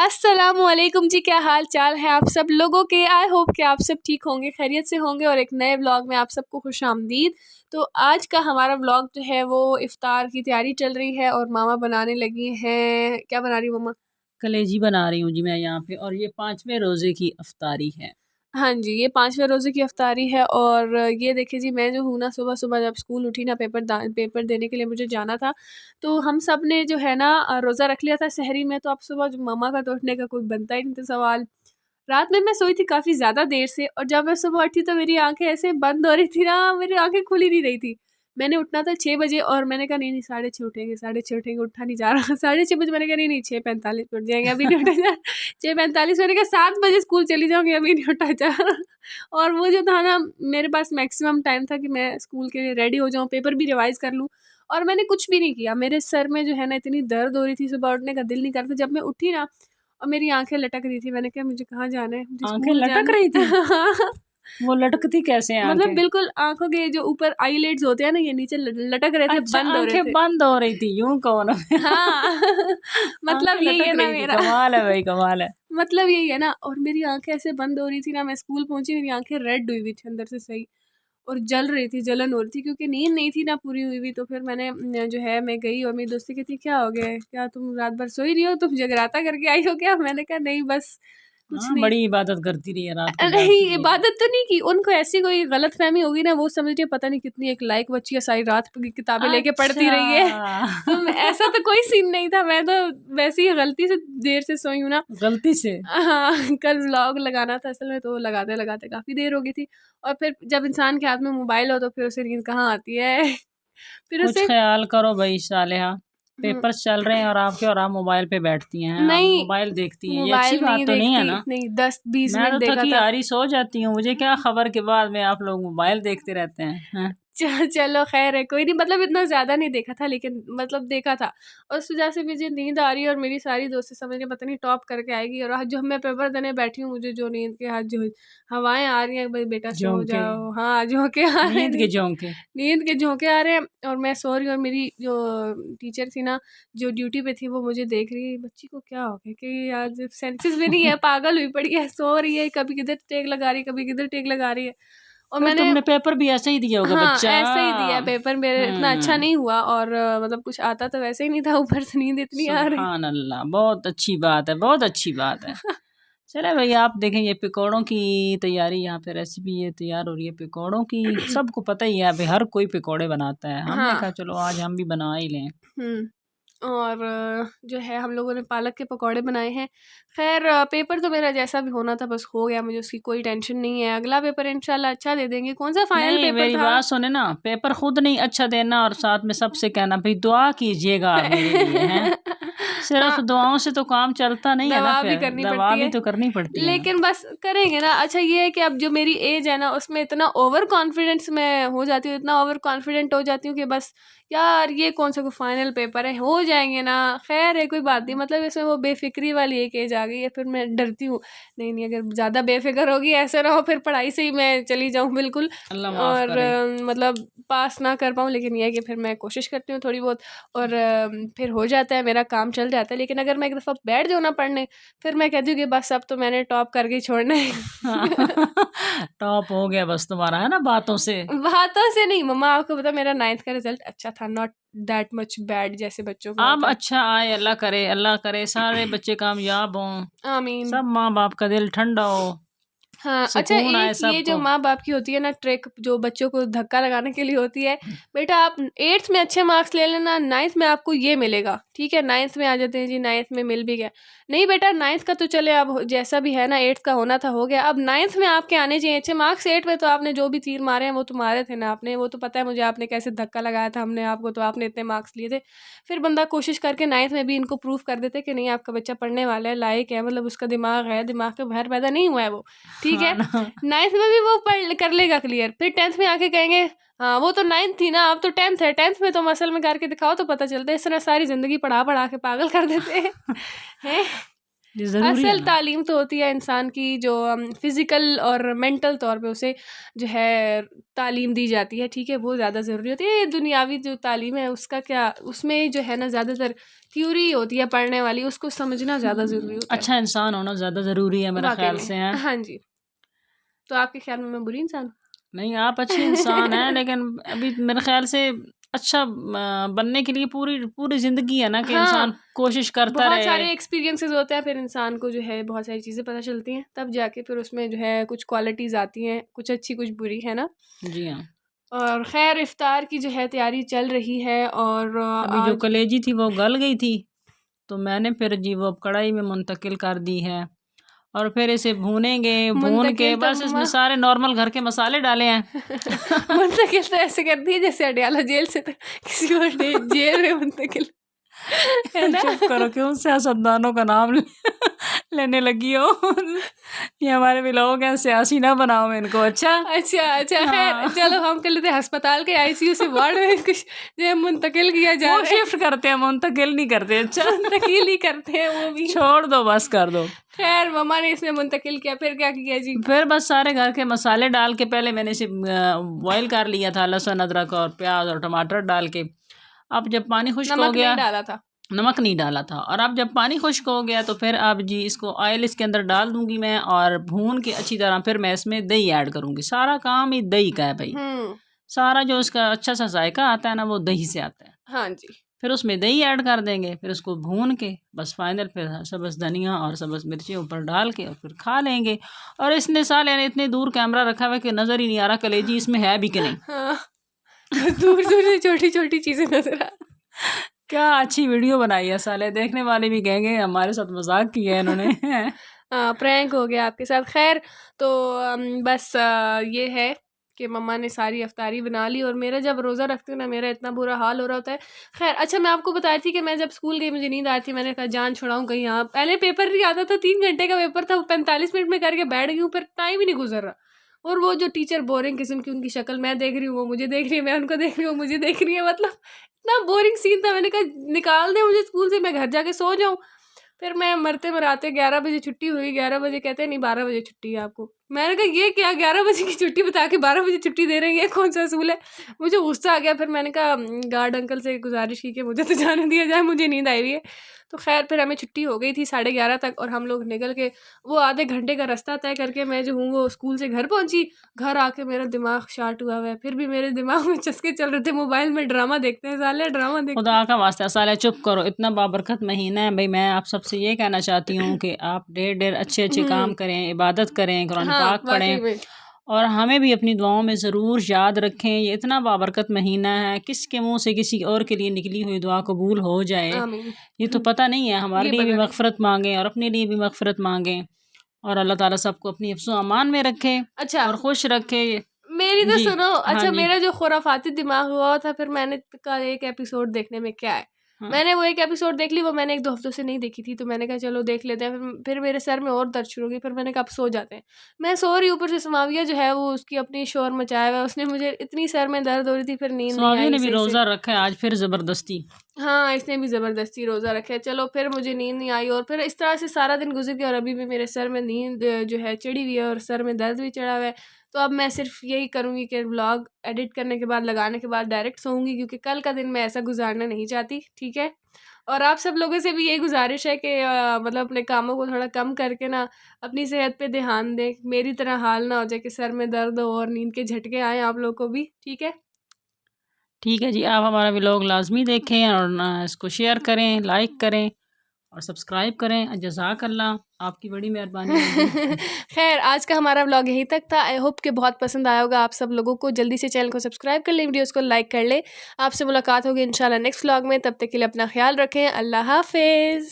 अस्सलामुअलैकुम जी, क्या हाल चाल है आप सब लोगों के। आई होप कि आप सब ठीक होंगे, खैरियत से होंगे और एक नए व्लॉग में आप सबको खुश आमदीद। तो आज का हमारा व्लॉग जो है वो इफ्तार की तैयारी चल रही है और मामा बनाने लगी हैं। क्या बना रही मम्मा? कलेजी बना रही हूँ जी मैं यहाँ पे, और ये 5वें रोज़े की अफ्तारी है। हाँ जी, ये 5वें रोज़े की अफ्तारी है। और ये देखिए जी, मैं जो हूँ ना, सुबह सुबह जब स्कूल उठी ना, पेपर देने के लिए मुझे जाना था, तो हम सब ने जो है ना रोज़ा रख लिया था सहरी में। तो अब सुबह जो मम्मा का तो उठने का कोई बनता ही नहीं था सवाल। रात में मैं सोई थी काफ़ी ज़्यादा देर से, और जब मैं सुबह उठी तो मेरी आँखें ऐसे बंद हो रही थी ना, मेरी आँखें खुल ही नहीं रही थी। मैंने उठना था 6 बजे और मैंने कहा नहीं, नहीं 6:30 उठेंगे, 6:30 उठेंगे, उठा नहीं जा रहा। 6:30 बजे मैंने कहा नहीं, नहीं 6:45 पे उठ जाएँगे, अभी नहीं उठा जा। 6:45 मैंने कहा 7 बजे स्कूल चली जाऊँगी, अभी नहीं उठा जा रहा। और वो जो था ना, मेरे पास मैक्सिमम टाइम था कि मैं स्कूल के लिए रेडी हो जाऊँ, पेपर भी रिवाइज़ कर लूँ, और मैंने कुछ भी नहीं किया। मेरे सर में जो है ना इतनी दर्द हो रही थी, सुबह उठने का दिल नहीं कर रहा था। जब मैं उठी ना और मेरी आँखें लटक रही थी, मैंने कहा मुझे कहाँ जाना है, मुझे आंखें स्कूल लटक जाना रही थी? है। वो लटकती कैसे हैं मतलब आंखें? बिल्कुल आँखों के जो ऊपर आईलिड्स होते हैं ना, ये नीचे लटक रहे थे, अच्छा, बंद हो रहे आंखें थे। बंद हो रही थी, यूं कहो ना। हाँ। मतलब आंखें यही है लटक ना रही थी, मेरा। कमाल है भाई, कमाल है। मतलब यही है ना। और मेरी आँखें ऐसे बंद हो रही थी ना, मैं स्कूल पहुँची, मेरी आँखें रेड हुई हुई थी अंदर से सही, और जल रही थी, जलन हो रही थी, क्योंकि नींद नहीं थी ना पूरी हुई हुई। तो फिर मैंने जो है मैं गई, और मेरी दोस्ती कहती क्या हो गया है, क्या तुम रात भर सोई रही हो, तुम जगराता करके आई हो क्या? मैंने कहा नहीं, बस कुछ हाँ, नहीं। बड़ी इबादत करती रही है, रात को नहीं, जागती रही है। इबादत तो नहीं की, उनको ऐसी कोई गलतफ़हमी होगी ना, वो समझ रही है पता नहीं कितनी एक लायक बच्ची है, सारी रात की किताबें लेके पढ़ती अच्छा। रही है। ऐसा तो कोई सीन नहीं था, मैं तो वैसे ही गलती से देर से सोई हूँ ना। गलती से? हाँ, कल व्लॉग लगाना था असल में, तो लगाते-लगाते काफ़ी देर हो गई थी। और फिर जब इंसान के हाथ में मोबाइल हो तो फिर उसे नींद कहाँ आती है। फिर कुछ उसे ख्याल करो भाई सालेहा। हुँ, पेपर्स चल रहे हैं और आपके, और आप मोबाइल पे बैठती हैं, आप नहीं, मोबाइल देखती हैं, ये अच्छी मोबाइल बात नहीं तो नहीं है देखती, ना। नहीं 10-20 मैं मिनट तो देखा थकी था। हारी सो जाती हूँ, मुझे क्या खबर के बाद में आप लोग मोबाइल देखते रहते हैं। चलो खैर है, कोई नहीं। मतलब इतना ज़्यादा नहीं देखा था, लेकिन मतलब देखा था। और उस वजह से मुझे नींद आ रही है, और मेरी सारी दोस्तें समझ रही हैं पता नहीं टॉप करके आएगी, और आज जो मैं पेपर देने बैठी हूँ, मुझे जो नींद के हाथ जो हवाएं आ रही हैं, भाई बेटा सो झोंके, जाओ। हाँ, झोंके आ रहे हैं, नींद के झोंके। नींद के झोंके आ रहे हैं। और मैं सो रही हूँ, और मेरी जो टीचर थी ना, जो ड्यूटी पे थी, वो मुझे देख रही है, बच्ची को क्या हो गया कि आज सेंसेस भी नहीं है, पागल हुई पड़ी है, सो रही है, कभी किधर टेक लगा रही है, कभी किधर टेक लगा रही है। और फिर मैंने तुमने पेपर भी ऐसे ही दिया होगा हाँ, बच्चा। ऐसे ही दिया पेपर, मेरे इतना अच्छा हम्म। नहीं हुआ, और मतलब कुछ आता तो वैसे ही नहीं था, ऊपर से नींद इतनी आ रही थी। सुभान अल्लाह, बहुत अच्छी बात है, बहुत अच्छी बात है। चले भाई, आप देखें, ये पकौड़ों की तैयारी, यहाँ पे रेसिपी ये तैयार हो रही है पकौड़ों की। सबको पता ही है भाई, हर कोई पकौड़े बनाता है, हमने हाँ। कहा चलो आज हम भी बना ही लें। हुँ। और जो है हम लोगों ने पालक के पकौड़े बनाए हैं। ख़ैर पेपर तो मेरा जैसा भी होना था बस हो गया, मुझे उसकी कोई टेंशन नहीं है। अगला पेपर इंशाल्लाह अच्छा दे देंगे। कौन-सा फाइनल नहीं, पेपर मेरी था? बात सुने ना, पेपर खुद नहीं अच्छा देना, और साथ में सबसे कहना भाई दुआ कीजिएगा आप मेरे लिए, हैं। सिर्फ हाँ। दुआओं से तो काम चलता नहीं है ना, दवा भी फिर करनी दवा पड़ती भी है। तो करनी पड़ती है। लेकिन बस करेंगे ना। अच्छा ये है कि अब जो मेरी एज है ना, उसमें इतना ओवर कॉन्फिडेंस मैं हो जाती हूँ, इतना ओवर कॉन्फिडेंट हो जाती हूँ कि बस यार ये कौन सा कोई फाइनल पेपर है, हो जाएँगे ना, खैर है कोई बात नहीं। मतलब इसमें वो बेफ़िक्री वाली एक एज आ गई है, फिर मैं डरती हूँ, नहीं, नहीं अगर ज़्यादा बेफ़िक्र होगी ऐसे ना हो फिर पढ़ाई से ही मैं चली जाऊँ बिल्कुल, अल्लाह माफ़ और करे। मतलब पास ना कर पाऊँ। लेकिन ये है कि फिर मैं कोशिश करती हूँ थोड़ी बहुत, और फिर हो जाता है, मेरा काम चल जाता है। लेकिन अगर मैं एक दफ़ा बैठ जाऊँ ना पढ़ने, फिर मैं कहती हूँ कि बस अब तो मैंने टॉप करके ही छोड़ना है। टॉप हो गया बस तुम्हारा, है ना, बातों से। बातों से नहीं मम्मा, आपको पता है मेरा 9th का रिज़ल्ट अच्छा था, नॉट दैट मच बैड जैसे बच्चों का अब होता है। अच्छा आए, अल्लाह करे, अल्लाह करे सारे बच्चे कामयाब हों, आमीन। सब माँ बाप का दिल ठंडा हो, हाँ, अच्छा सुकून एक आए ये जो सबको। माँ-बाप की होती है ना ट्रिक, जो बच्चों को धक्का लगाने के लिए होती है, बेटा आप 8th में अच्छे मार्क्स ले लेना, 9th में आपको ये मिलेगा, ठीक है? 9th में आ जाते हैं जी, 9th में मिल भी गया। नहीं बेटा 9th का तो चले अब जैसा भी है ना, 8th का होना था हो गया, अब 9th में आपके आने चाहिए अच्छे मार्क्स। 8 में तो आपने जो भी तीर मारे हैं वो तो मारे थे ना आपने, वो तो पता है मुझे आपने कैसे धक्का लगाया था हमने आपको, तो आपने इतने मार्क्स लिए थे। फिर बंदा कोशिश करके 9th में भी इनको प्रूव कर देते कि नहीं आपका बच्चा पढ़ने वाला है, लायक है, मतलब उसका दिमाग है, दिमाग के बाहर पैदा नहीं हुआ है वो, ठीक हाँ है? ना। 9th में भी वो पढ़ कर लेगा क्लियर, फिर 10th में आके कहेंगे हाँ वो तो 9th थी ना, अब तो 10th है, 10th में तुम असल में करके दिखाओ तो पता चलता है। इस तरह सारी ज़िंदगी पढ़ा-पढ़ा के पागल कर देते हैं। हैं? ये ज़रूरी है असल ना। तालीम तो होती है इंसान की जो फ़िज़िकल और मेंटल तौर पे उसे जो है तालीम दी जाती है, ठीक है, वो ज़्यादा ज़रूरी होती है। ये दुनियावी जो तालीम है उसका क्या, उसमें जो है ना ज़्यादातर थ्योरी होती है पढ़ने वाली, उसको समझना ज़्यादा ज़रूरी होता है अच्छा इंसान होना ज़्यादा ज़रूरी है मेरे वाक़ई ख़्याल में। से है। हाँ जी, तो आपके ख़्याल में मैं बुरी इंसान हूँ? नहीं, आप अच्छी इंसान हैं, लेकिन अभी मेरे ख़्याल से अच्छा बनने के लिए पूरी पूरी ज़िंदगी है ना कि हाँ, इंसान कोशिश करता बहुत रहे। सारे एक्सपीरियंसेस होते हैं, फिर इंसान को जो है बहुत सारी चीज़ें पता चलती हैं, तब जाके फिर उसमें जो है कुछ क्वालिटीज़ आती हैं, कुछ अच्छी, कुछ बुरी, है ना? जी हाँ। और ख़ैर इफ़्तार की जो है तैयारी चल रही है और अभी जो आज कलेजी थी वो गल गई थी, तो मैंने फिर जी वो अब कढ़ाई में मुंतकिल कर दी है और फिर इसे भूनेंगे, भून के मुंतकिल तो बस इसमें मम्मा सारे नॉर्मल घर के मसाले डाले हैं। मुंतकिल तो ऐसे करती है जैसे अडयाला जेल से तो किसी और जेल में मुंतकिल, है ना? चुप करो, क्यों सियासतदानों का नाम लेने लगी हो। ये हमारे भी लोग हैं, सियासी ना बनाओ इनको। अच्छा अच्छा, अच्छा, ख़ैर हाँ। चलो हम कर लेते हैं अस्पताल के आईसीयू से वार्ड में कुछ जो है मुंतकिल किया जा वो रहा है, शिफ्ट करते हैं, मुंतकिल नहीं करते। अच्छा मुंतकिल ही करते हैं वो भी। छोड़ दो, बस कर दो। ख़ैर मम्मा ने इसमें मुंतकिल किया, फिर क्या किया जी? फिर बस सारे घर के मसाले डाल के पहले मैंने इसे बॉयल कर लिया था, लहसुन अदरक और प्याज और टमाटर डाल के। अब जब पानी खुश्क हो नमक गया, नहीं डाला था। नमक नहीं डाला था, और अब जब पानी खुश्क हो गया तो फिर अब जी इसको ऑयल इसके अंदर डाल दूंगी मैं और भून के अच्छी तरह फिर मैं इसमें दही ऐड करूंगी। सारा काम ही दही का है भाई। हुँ, सारा जो इसका अच्छा सा जायका आता है ना वो दही से आता है। हाँ जी। फिर उसमें दही ऐड कर देंगे, फिर उसको भून के बस फाइनल फिर सब्ज़ धनिया और सब्ज़ मिर्ची ऊपर डाल के और फिर खा लेंगे। और इसने साले ने इतने दूर कैमरा रखा हुआ है कि नज़र ही नहीं आ रहा कलेजी इसमें है भी कि नहीं। हाँ, दूर-दूर से छोटी-छोटी चीज़ें नज़र आ क्या अच्छी वीडियो बनाई है, साले देखने वाले भी कहेंगे हमारे साथ मजाक किया है इन्होंने। प्रैंक हो गया आपके साथ। ख़ैर तो बस ये है कि मम्मा ने सारी इफ़्तारी बना ली और मेरा जब रोज़ा रखती हूँ ना मेरा इतना बुरा हाल हो रहा होता है। ख़ैर अच्छा मैं आपको बता रही थी कि मैं जब स्कूल गई मुझे नींद आ रही थी, मैंने कहा जान छुड़ाऊँ कहीं यहाँ पहले पेपर नहीं आता था, 3 घंटे का पेपर था, 45 मिनट में करके बैठ गई हूँ, फिर टाइम ही नहीं गुज़र रहा। और वो जो टीचर बोरिंग किस्म की उनकी शक्ल मैं देख रही हूँ, वो मुझे देख रही है, मैं उनको देख रही हूँ, मुझे देख रही है, मतलब इतना बोरिंग सीन था। मैंने कहा निकाल दें मुझे स्कूल से, मैं घर जाके सो जाऊँ। फिर मैं मरते-मराते 11 बजे छुट्टी हुई, 11 बजे कहते हैं नहीं 12 बजे छुट्टी है आपको। मैंने कहा ये क्या 11 बजे की छुट्टी बता के 12 बजे छुट्टी दे रही है, कौन-सा असूल है? मुझे गुस्सा आ गया, फिर मैंने कहा गार्ड अंकल से गुज़ारिश की कि मुझे तो जाने दिया जाए, मुझे नींद आई हुई है। तो ख़ैर फिर हमें छुट्टी हो गई थी 11:30 तक और हम लोग निकल के वो आधे घंटे का रास्ता तय करके मैं जो हूँ वो स्कूल से घर पहुँची। घर आके मेरा दिमाग शार्ट हुआ हुआ है, फिर भी मेरे दिमाग में चस्के चल रहे थे मोबाइल में ड्रामा देखते हैं साले, ड्रामा देखते खुदा का वास्ता साले चुप करो, इतना बाबरकत महीना है भाई। मैं आप सबसे ये कहना चाहती हूँ कि आप ढेर अच्छे अच्छे काम करें, इबादत करें, कुरान हाँ, पाक वाक़ई पढ़ें में। और हमें भी अपनी दुआओं में ज़रूर याद रखें। ये इतना बाबरकत महीना है, किसके मुंह से किसी और के लिए निकली हुई दुआ कबूल हो जाए आमीन। ये तो पता नहीं है। हमारे ये लिए भी पता नहीं। मग़फ़िरत मांगें और अपने लिए भी मग़फ़िरत मांगें और अल्लाह ताला सबको अपनी हिफ्ज़ व अमान में रखे अच्छा और खुश रखे। मेरी तो जी सुनो, हाँ अच्छा जी मेरा जो खुराफाती दिमाग हुआ था फिर मैंने कहा एक एपिसोड देखने में क्या है। हाँ। मैंने वो एक एपिसोड देख ली, वो मैंने 1-2 हफ्तों से नहीं देखी थी, तो मैंने कहा चलो देख लेते हैं। फिर मेरे सर में और दर्द शुरू हो गई, फिर मैंने कहा अब सो जाते हैं। मैं सो रही, ऊपर से समाविया जो है वो उसकी अपनी शोर मचाया हुआ है, उसने मुझे इतनी सर में दर्द हो रही थी, फिर नींद नहीं स्वामी आई ने भी सही से। रोज़ा रखा है आज फिर ज़बरदस्ती। हाँ, इसने भी ज़बरदस्ती रोज़ा रखा है। चलो फिर मुझे नींद नहीं आई और फिर इस तरह से सारा दिन गुज़र गया और अभी भी मेरे सर में नींद जो है चढ़ी हुई है और सर में दर्द भी चढ़ा हुआ है। तो अब मैं सिर्फ़ यही करूँगी कि व्लॉग एडिट करने के बाद, लगाने के बाद डायरेक्ट सोऊँगी, क्योंकि कल का दिन मैं ऐसा गुज़ारना नहीं चाहती, ठीक है? और आप सब लोगों से भी यही गुज़ारिश है कि मतलब अपने कामों को थोड़ा कम करके ना अपनी सेहत पे ध्यान दें। मेरी तरह हाल ना हो जाए कि सर में दर्द हो और नींद के झटके आएँ आप लोग को भी, ठीक है? ठीक है जी, आप हमारा व्लॉग लाज़मी देखें और इसको शेयर करें, लाइक करें और सब्सक्राइब करें। जज़ाकल्लाह, आपकी बड़ी मेहरबानी होगी। खैर आज का हमारा व्लॉग यहीं तक था। आई होप कि बहुत पसंद आया होगा आप सब लोगों को। जल्दी से चैनल को सब्सक्राइब कर लें, वीडियोस को लाइक कर लें। आपसे मुलाकात होगी इंशाल्लाह नेक्स्ट व्लॉग में। तब तक के लिए अपना ख्याल रखें। अल्लाह हाफ़िज़।